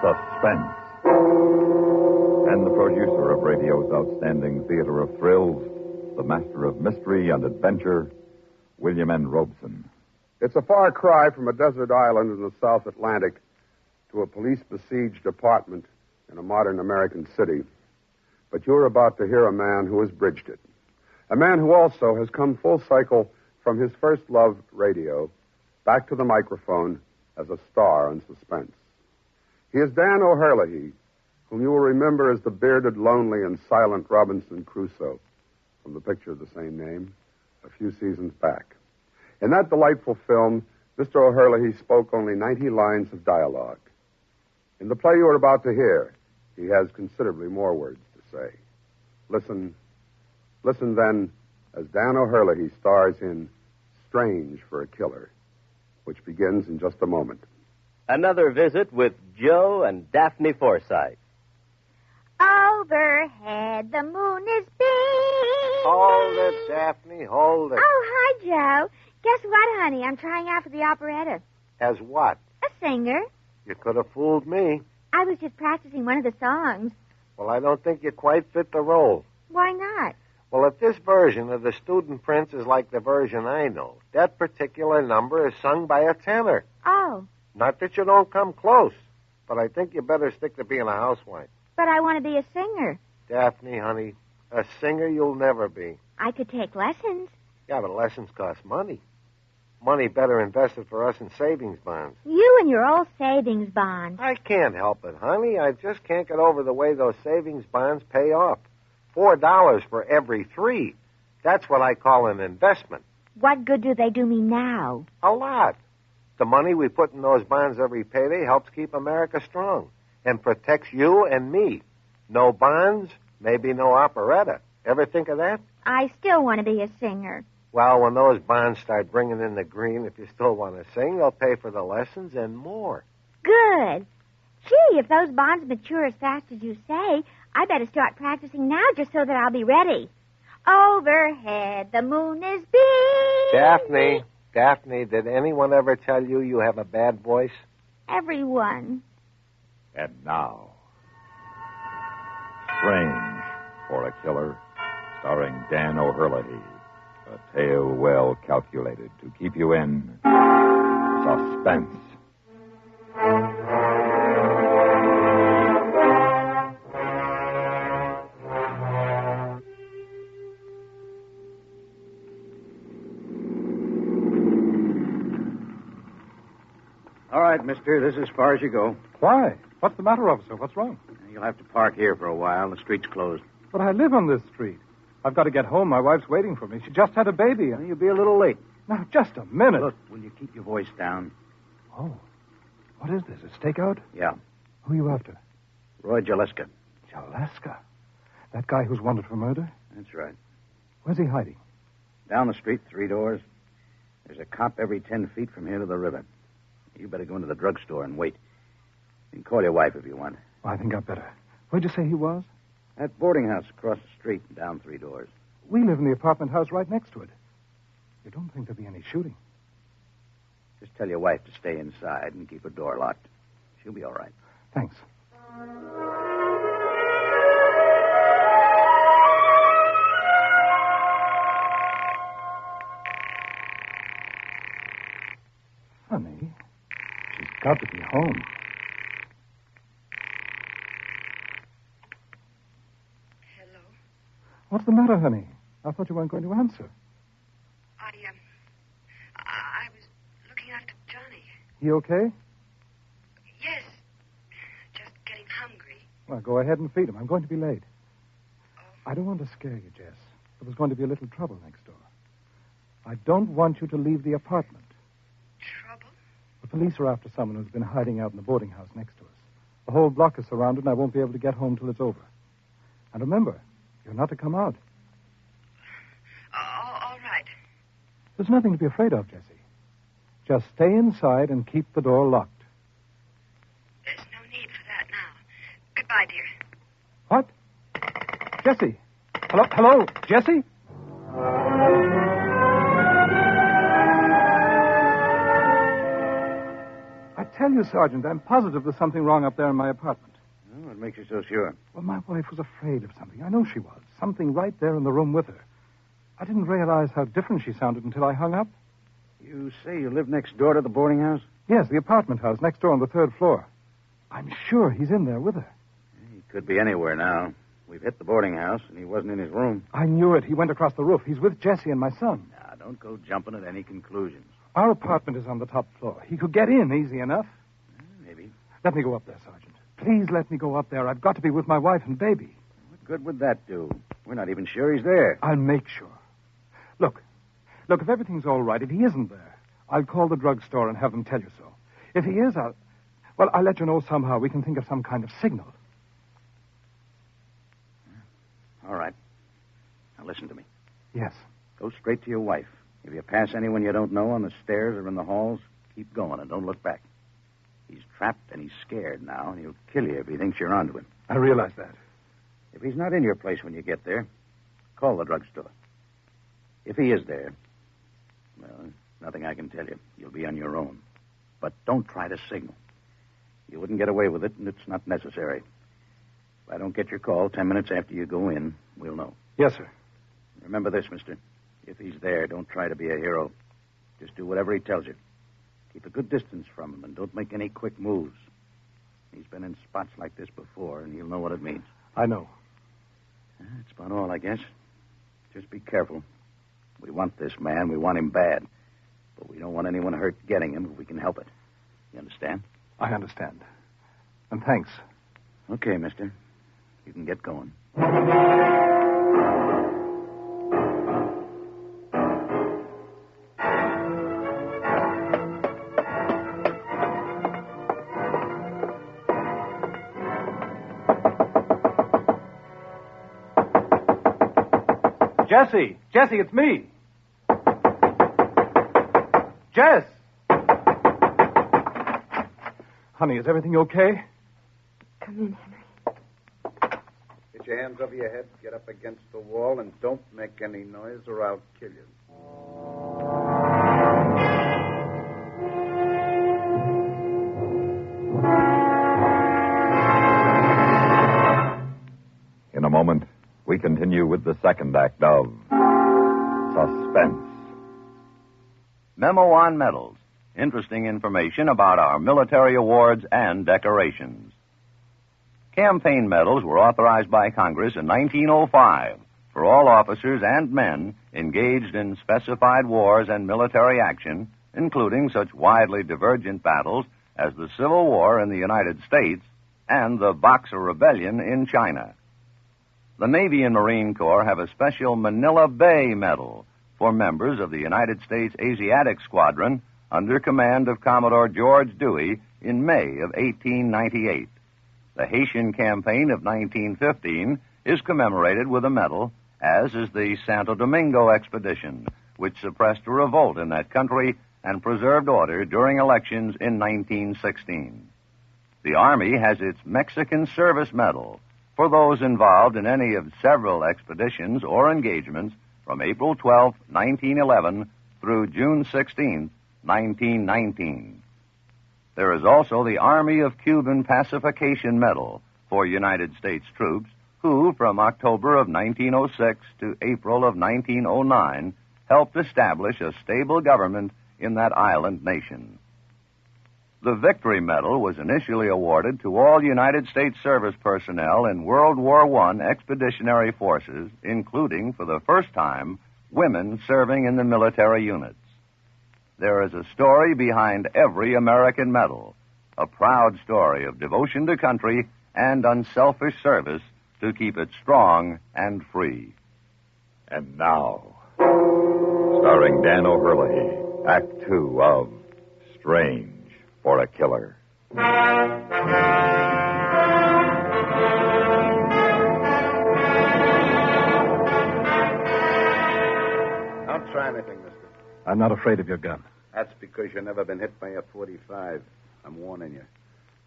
Suspense. And the producer of radio's outstanding theater of thrills, the master of mystery and adventure, William N. Robeson. It's a far cry from a desert island in the South Atlantic to a police-besieged apartment in a modern American city. But you're about to hear a man who has bridged it. A man who also has come full cycle from his first love, radio, back to the microphone as a star on Suspense. He is Dan O'Herlihy, whom you will remember as the bearded, lonely, and silent Robinson Crusoe from the picture of the same name a few seasons back. In that delightful film, Mr. O'Herlihy spoke only 90 lines of dialogue. In the play you are about to hear, he has considerably more words to say. Listen then, as Dan O'Herlihy stars in Strange for a Killer, which begins in just a moment. Another visit with Joe and Daphne Forsythe. Overhead, the moon is big. Hold it, Daphne, hold it. Oh, hi, Joe. Guess what, honey? I'm trying out for the operetta. As what? A singer. You could have fooled me. I was just practicing one of the songs. Well, I don't think you quite fit the role. Why not? Well, if this version of the Student Prince is like the version I know, that particular number is sung by a tenor. Oh. Not that you don't come close, but I think you better stick to being a housewife. But I want to be a singer. Daphne, honey, a singer you'll never be. I could take lessons. Yeah, but lessons cost money. Money better invested for us in savings bonds. You and your old savings bonds. I can't help it, honey. I just can't get over the way those savings bonds pay off. $4 for every 3. That's what I call an investment. What good do they do me now? A lot. The money we put in those bonds every payday helps keep America strong and protects you and me. No bonds, maybe no operetta. Ever think of that? I still want to be a singer. Well, when those bonds start bringing in the green, if you still want to sing, they'll pay for the lessons and more. Good. Gee, if those bonds mature as fast as you say, I better start practicing now just so that I'll be ready. Overhead, the moon is big. Daphne, did anyone ever tell you you have a bad voice? Everyone. And now, Strange for a Killer, starring Dan O'Herlihy. A tale well calculated to keep you in suspense. All right, mister, this is as far as you go. Why? What's the matter, officer? What's wrong? You'll have to park here for a while. The street's closed. But I live on this street. I've got to get home. My wife's waiting for me. She just had a baby. Well, you'll be a little late. Now, just a minute. Look, will you keep your voice down? Oh. What is this, a stakeout? Yeah. Who are you after? Roy Jaleska. Jaleska? That guy who's wanted for murder? That's right. Where's he hiding? Down the street, 3 doors. There's a cop every 10 feet from here to the river. You better go into the drugstore and wait. You can call your wife if you want. Well, I think I'd better. Where'd you say he was? That boarding house across the street, down 3 doors. We live in the apartment house right next to it. You don't think there'll be any shooting? Just tell your wife to stay inside and keep her door locked. She'll be all right. Thanks. Honey, she's got to be home. Hello? What's the matter, honey? I thought you weren't going to answer. I was looking after Johnny. He okay? Yes. Just getting hungry. Well, go ahead and feed him. I'm going to be late. Oh. I don't want to scare you, Jess. But there's going to be a little trouble next door. I don't want you to leave the apartment. Trouble? The police are after someone who's been hiding out in the boarding house next to us. The whole block is surrounded, and I won't be able to get home till it's over. And remember, you're not to come out. All right. There's nothing to be afraid of, Jessie. Just stay inside and keep the door locked. There's no need for that now. Goodbye, dear. What? Jessie? Hello, Jessie? I tell you, Sergeant, I'm positive there's something wrong up there in my apartment. Oh, what makes you so sure? Well, my wife was afraid of something. I know she was. Something right there in the room with her. I didn't realize how different she sounded until I hung up. You say you live next door to the boarding house? Yes, the apartment house next door on the 3rd floor. I'm sure he's in there with her. He could be anywhere now. We've hit the boarding house, and he wasn't in his room. I knew it. He went across the roof. He's with Jesse and my son. Now, don't go jumping at any conclusions. Our apartment is on the top floor. He could get in easy enough. Maybe. Let me go up there, Sergeant. Please let me go up there. I've got to be with my wife and baby. What good would that do? We're not even sure he's there. I'll make sure. Look, if everything's all right, if he isn't there, I'll call the drugstore and have them tell you so. If he is, I'll let you know somehow. We can think of some kind of signal. All right. Now listen to me. Yes. Go straight to your wife. If you pass anyone you don't know on the stairs or in the halls, keep going and don't look back. He's trapped and he's scared now, and he'll kill you if he thinks you're onto him. I realize that. If he's not in your place when you get there, call the drugstore. If he is there, well, nothing I can tell you. You'll be on your own. But don't try to signal. You wouldn't get away with it, and it's not necessary. If I don't get your call 10 minutes after you go in, we'll know. Yes, sir. Remember this, mister. If he's there, don't try to be a hero. Just do whatever he tells you. Keep a good distance from him and don't make any quick moves. He's been in spots like this before, and he'll know what it means. I know. That's about all, I guess. Just be careful. We want this man. We want him bad. But we don't want anyone hurt getting him if we can help it. You understand? I understand. And thanks. Okay, mister. You can get going. Jesse! Jesse, it's me! Jess! Honey, is everything okay? Come in, Henry. Get your hands over your head, get up against the wall, and don't make any noise or I'll kill you. In a moment, we continue with the second act of Suspense. Memo on Medals. Interesting information about our military awards and decorations. Campaign medals were authorized by Congress in 1905 for all officers and men engaged in specified wars and military action, including such widely divergent battles as the Civil War in the United States and the Boxer Rebellion in China. The Navy and Marine Corps have a special Manila Bay Medal for members of the United States Asiatic Squadron under command of Commodore George Dewey in May of 1898. The Haitian Campaign of 1915 is commemorated with a medal, as is the Santo Domingo Expedition, which suppressed a revolt in that country and preserved order during elections in 1916. The Army has its Mexican Service Medal for those involved in any of several expeditions or engagements from April 12, 1911 through June 16, 1919. There is also the Army of Cuban Pacification Medal for United States troops who, from October of 1906 to April of 1909, helped establish a stable government in that island nation. The Victory Medal was initially awarded to all United States service personnel in World War I expeditionary forces, including, for the first time, women serving in the military units. There is a story behind every American medal, a proud story of devotion to country and unselfish service to keep it strong and free. And now, starring Dan O'Hurley, Act Two of Strange for a Killer. Don't try anything, mister. I'm not afraid of your gun. That's because you've never been hit by a .45. I'm warning you.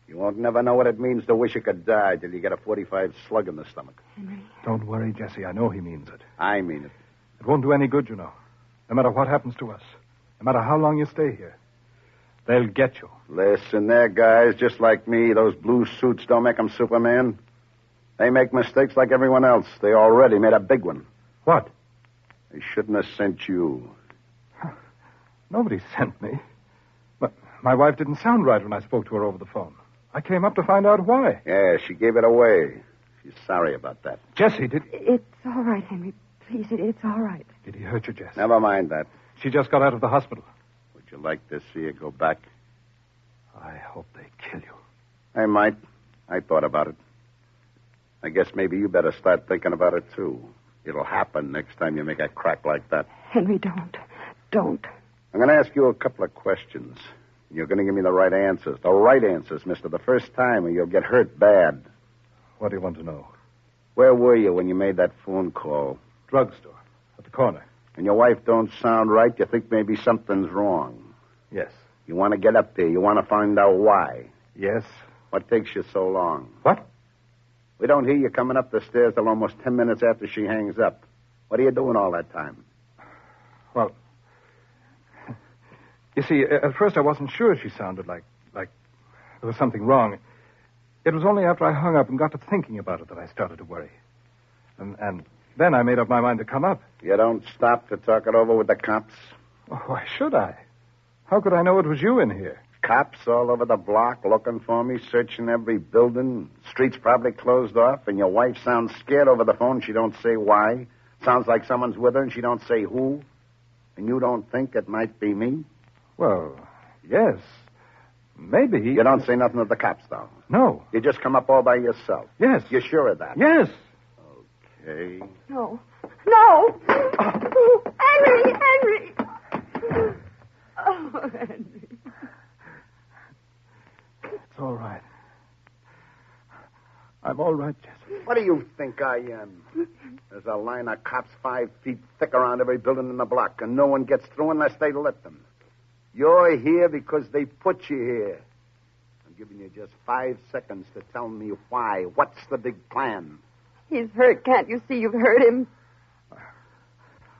You won't never know what it means to wish you could die till you get a .45 slug in the stomach. Henry. Don't worry, Jesse. I know he means it. I mean it. It won't do any good, you know. No matter what happens to us. No matter how long you stay here. They'll get you. Listen there, guys. Just like me, those blue suits don't make them Superman. They make mistakes like everyone else. They already made a big one. What? They shouldn't have sent you. Nobody sent me. But my wife didn't sound right when I spoke to her over the phone. I came up to find out why. Yeah, she gave it away. She's sorry about that. Jesse, did... It's all right, Henry. Please, it's all right. Did he hurt you, Jess? Never mind that. She just got out of the hospital. Would you like to see her go back? I hope they kill you. I might. I thought about it. I guess maybe you better start thinking about it, too. It'll happen next time you make a crack like that. Henry, don't. Don't. I'm going to ask you a couple of questions. You're going to give me the right answers. The right answers, mister, the first time, or you'll get hurt bad. What do you want to know? Where were you when you made that phone call? Drugstore. At the corner. And your wife don't sound right? You think maybe something's wrong? Yes. You want to get up there. You want to find out why. Yes. What takes you so long? What? We don't hear you coming up the stairs till almost 10 minutes after she hangs up. What are you doing all that time? Well, you see, at first I wasn't sure she sounded like there was something wrong. It was only after I hung up and got to thinking about it that I started to worry. And then I made up my mind to come up. You don't stop to talk it over with the cops? Oh, why should I? How could I know it was you in here? Cops all over the block looking for me, searching every building. Streets probably closed off, and your wife sounds scared over the phone. She don't say why. Sounds like someone's with her, and she don't say who. And you don't think it might be me? Well, yes. Maybe. You don't say nothing to the cops, though? No. You just come up all by yourself? Yes. You're sure of that? Yes. Okay. No. No! Henry! Henry! Oh, Henry. It's all right. I'm all right, Jesse. What do you think I am? There's a line of cops 5 feet thick around every building in the block, and no one gets through unless they let them. You're here because they put you here. I'm giving you just 5 seconds to tell me why. What's the big plan? He's hurt. Can't you see you've hurt him?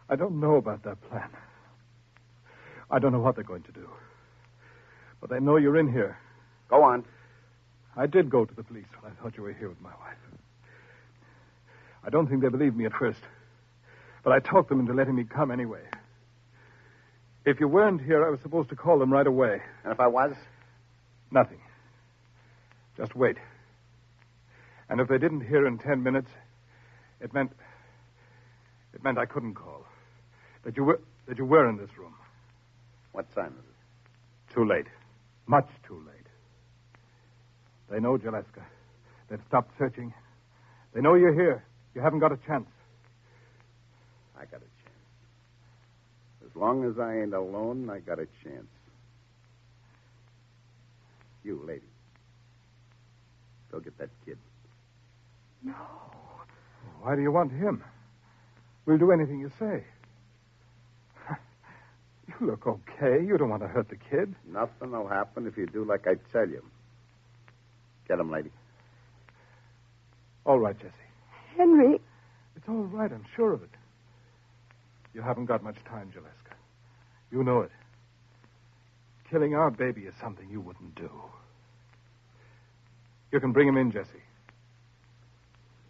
I don't know about that plan. I don't know what they're going to do. But they know you're in here. Go on. I did go to the police when I thought you were here with my wife. I don't think they believed me at first. But I talked them into letting me come anyway. If you weren't here, I was supposed to call them right away. And if I was? Nothing. Just wait. And if they didn't hear in 10 minutes, it meant I couldn't call. That you were in this room. What time is it? Too late. Much too late. They know Jaleska. They've stopped searching. They know you're here. You haven't got a chance. I got a chance. As long as I ain't alone, I got a chance. You, lady. Go get that kid. No. Why do you want him? We'll do anything you say. You look okay. You don't want to hurt the kid. Nothing will happen if you do like I tell you. Get him, lady. All right, Jesse. Henry. It's all right, I'm sure of it. You haven't got much time, Jaleska. You know it. Killing our baby is something you wouldn't do. You can bring him in, Jesse.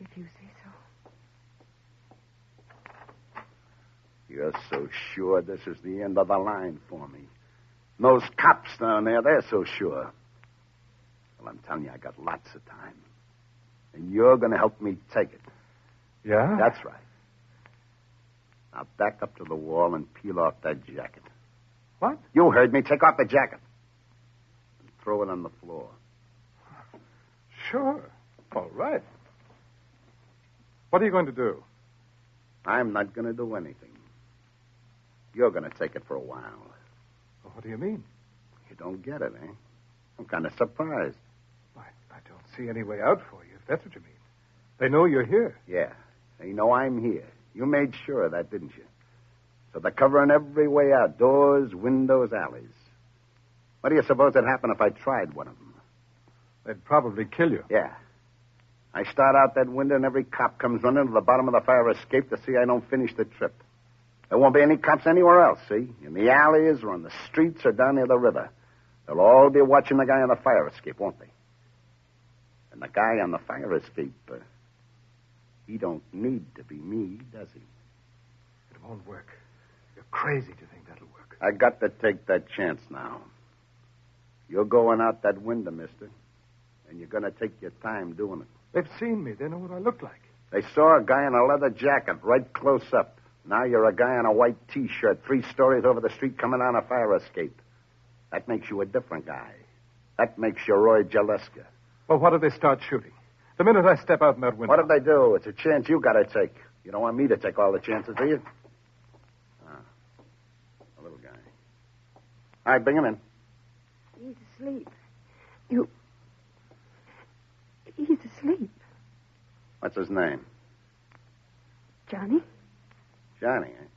If you say so. You're so sure this is the end of the line for me. And those cops down there, they're so sure. Well, I'm telling you, I got lots of time. And you're going to help me take it. Yeah? That's right. Now back up to the wall and peel off that jacket. What? You heard me. Take off the jacket. And throw it on the floor. Sure. All right. What are you going to do? I'm not going to do anything. You're going to take it for a while. Well, what do you mean? You don't get it, eh? I'm kind of surprised. I don't see any way out for you, if that's what you mean. They know you're here. Yeah. They know I'm here. You made sure of that, didn't you? So they're covering every way out. Doors, windows, alleys. What do you suppose would happen if I tried one of them? They'd probably kill you. Yeah. I start out that window and every cop comes running to the bottom of the fire escape to see I don't finish the trip. There won't be any cops anywhere else, see? In the alleys or on the streets or down near the river. They'll all be watching the guy on the fire escape, won't they? And the guy on the fire escape, he don't need to be me, does he? It won't work. You're crazy to think that'll work. I got to take that chance now. You're going out that window, mister. And you're going to take your time doing it. They've seen me. They know what I look like. They saw a guy in a leather jacket right close up. Now you're a guy in a white T-shirt 3 stories over the street coming on a fire escape. That makes you a different guy. That makes you Roy Jaleska. Well, what if they start shooting? The minute I step out in that window. What if they do? It's a chance you got to take. You don't want me to take all the chances, do you? A little guy. All right, bring him in. He's asleep. He's asleep. What's his name? Johnny? Johnny, eh?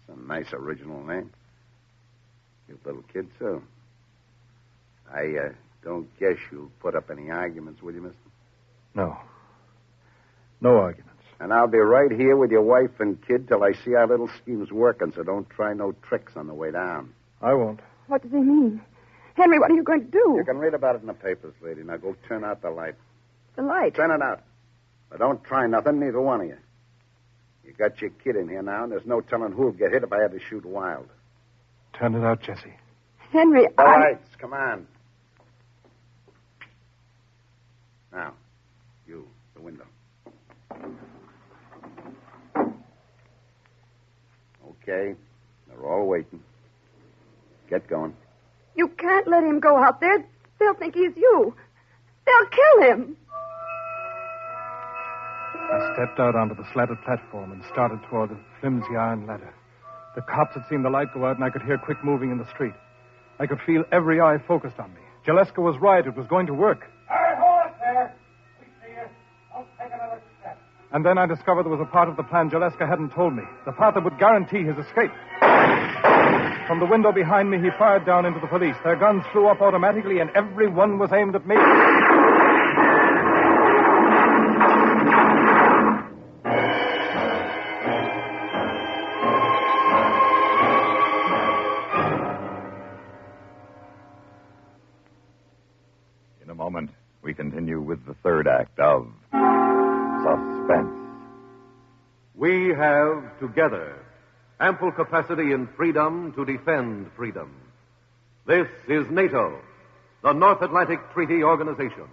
That's a nice original name. Cute little kid, too. I don't guess you'll put up any arguments, will you, mister? No. No arguments. And I'll be right here with your wife and kid till I see our little scheme's working, so don't try no tricks on the way down. I won't. What does he mean? Henry, what are you going to do? You can read about it in the papers, lady. Now go turn out the light. The light? Turn it out. But don't try nothing, neither one of you. You got your kid in here now, and there's no telling who'll get hit if I had to shoot wild. Turn it out, Jesse. Henry, All right, come on. Now, you, the window. Okay, they're all waiting. Get going. You can't let him go out there. They'll think he's you. They'll kill him. I stepped out onto the slatted platform and started toward the flimsy iron ladder. The cops had seen the light go out, and I could hear quick moving in the street. I could feel every eye focused on me. Jaleska was right. It was going to work. All right, hold it there. We see you. Don't take another step. And then I discovered there was a part of the plan Jaleska hadn't told me. The part that would guarantee his escape. From the window behind me, he fired down into the police. Their guns flew up automatically, and every one was aimed at me. In a moment, we continue with the third act of Suspense. We have together ample capacity and freedom to defend freedom. This is NATO, the North Atlantic Treaty Organization.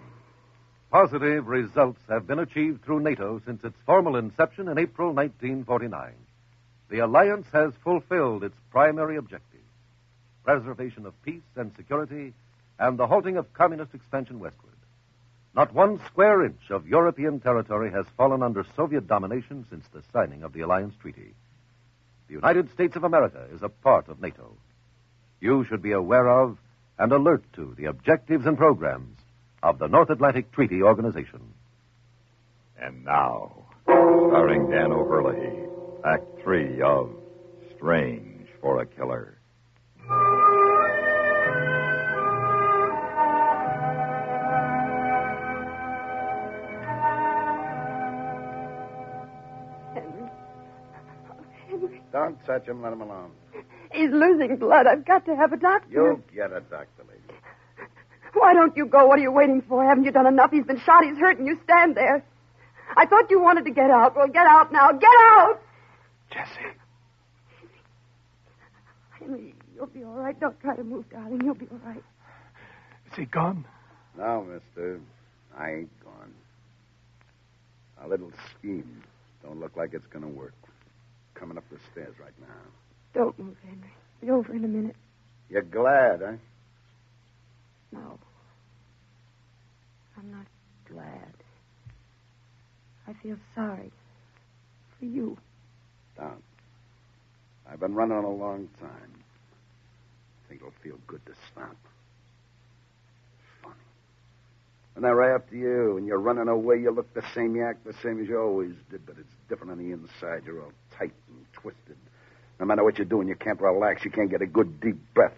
Positive results have been achieved through NATO since its formal inception in April 1949. The alliance has fulfilled its primary objectives: preservation of peace and security and the halting of communist expansion westward. Not 1 square inch of European territory has fallen under Soviet domination since the signing of the alliance treaty. The United States of America is a part of NATO. You should be aware of and alert to the objectives and programs of the North Atlantic Treaty Organization. And now, starring Dan O'Herlihy, Act 3 of Strange for a Killer. Don't touch him. Let him alone. He's losing blood. I've got to have a doctor. You'll get a doctor, lady. Why don't you go? What are you waiting for? Haven't you done enough? He's been shot. He's hurt, and you stand there. I thought you wanted to get out. Well, get out now. Get out! Jesse. Henry, you'll be all right. Don't try to move, darling. You'll be all right. Is he gone? No, mister. I ain't gone. Our little scheme don't look like it's going to work. Coming up the stairs right now. Don't move, Henry. Be over in a minute. You're glad, huh? No. I'm not glad. I feel sorry. For you. Don't. I've been running a long time. I think it'll feel good to stop. Funny. When I ride up to you and you're running away, you look the same, you act the same as you always did, but it's different on the inside. You're all tight and twisted. No matter what you're doing, you can't relax. You can't get a good, deep breath.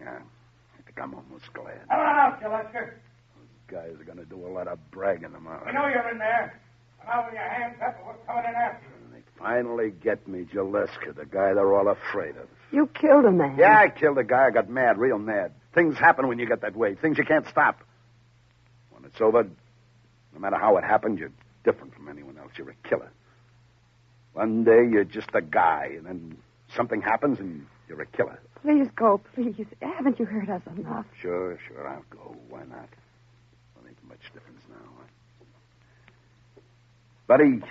Yeah, I think I'm almost glad. Come on out, Jaleska. Those guys are going to do a lot of bragging tomorrow. I know you're in there. Come out with your hands up, or we're coming in after you. They Finally get me, Jaleska, the guy they're all afraid of. You killed a man. Yeah, I killed a guy. I got mad, real mad. Things happen when you get that way. Things you can't stop. When it's over, no matter how it happened, you're different from anyone else. You're a killer. One day you're just a guy, and then something happens and you're a killer. Please go, please. Haven't you heard us enough? Sure, I'll go. Why not? Well, ain't much difference now. Buddy,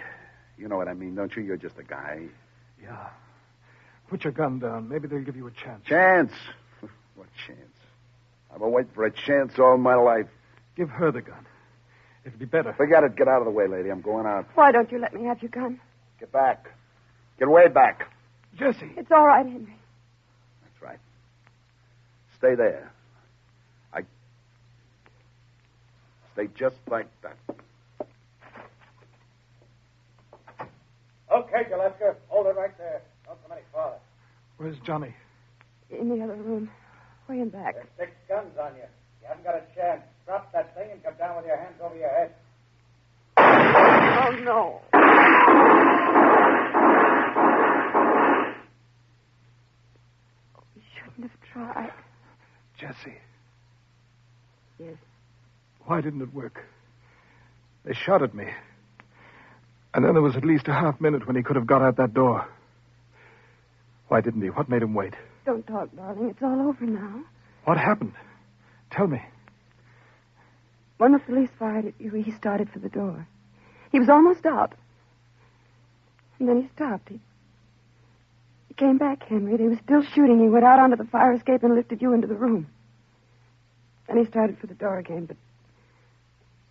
you know what I mean, don't you? You're just a guy. Yeah. Put your gun down. Maybe they'll give you a chance. Chance? What chance? I've been waiting for a chance all my life. Give her the gun. It'd be better. Forget it. Get out of the way, lady. I'm going out. Why don't you let me have your gun? Get back. Get way back. Jesse. It's all right, Henry. That's right. Stay there. Stay just like that. Okay, Jaleska. Hold it right there. Don't come any farther. Where's Johnny? In the other room. Way in back. There's 6 guns on you. You haven't got a chance. Drop that thing and come down with your hands over your head. Oh, no. You shouldn't have tried. Jesse. Yes. Why didn't it work? They shot at me. And then there was at least a half minute when he could have got out that door. Why didn't he? What made him wait? Don't talk, darling. It's all over now. What happened? Tell me. When the police fired at you, he started for the door. He was almost out. And then he stopped. He came back, Henry. They were still shooting. He went out onto the fire escape and lifted you into the room. Then he started for the door again, but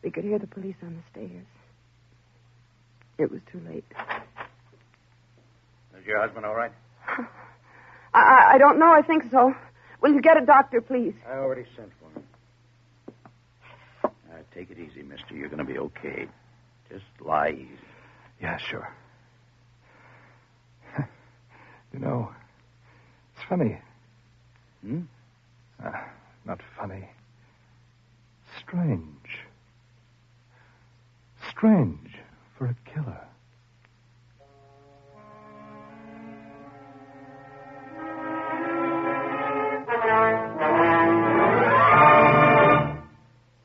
we could hear the police on the stairs. It was too late. Is your husband all right? I don't know. I think so. Will you get a doctor, please? I already sent for him. Take it easy, mister. You're going to be okay. Just lie easy. Yeah, sure. You know, it's funny. Not funny. Strange. Strange for a killer.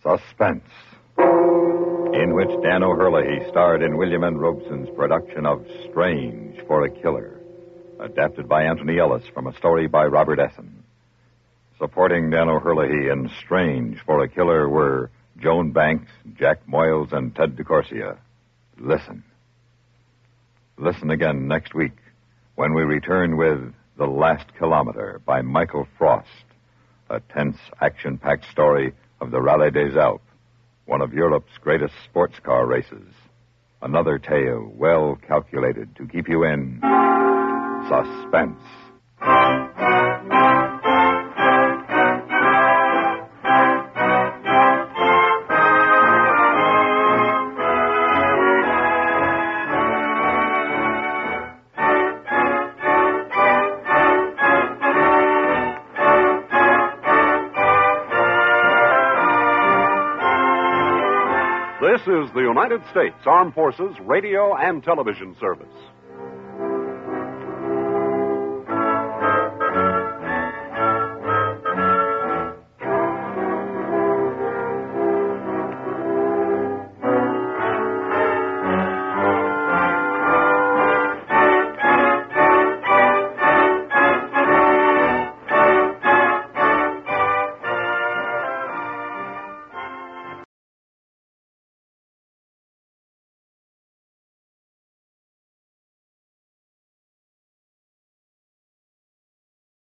Suspense, in which Dan O'Herlihy starred in William N. Robeson's production of Strange for a Killer, adapted by Anthony Ellis from a story by Robert Essen. Supporting Dan O'Herlihy in Strange for a Killer were Joan Banks, Jack Moyles, and Ted DeCorsia. Listen. Listen again next week when we return with The Last Kilometer by Michael Frost, a tense, action-packed story of the Rallye des Alpes, one of Europe's greatest sports car races. Another tale well calculated to keep you in suspense. This is the United States Armed Forces Radio and Television Service.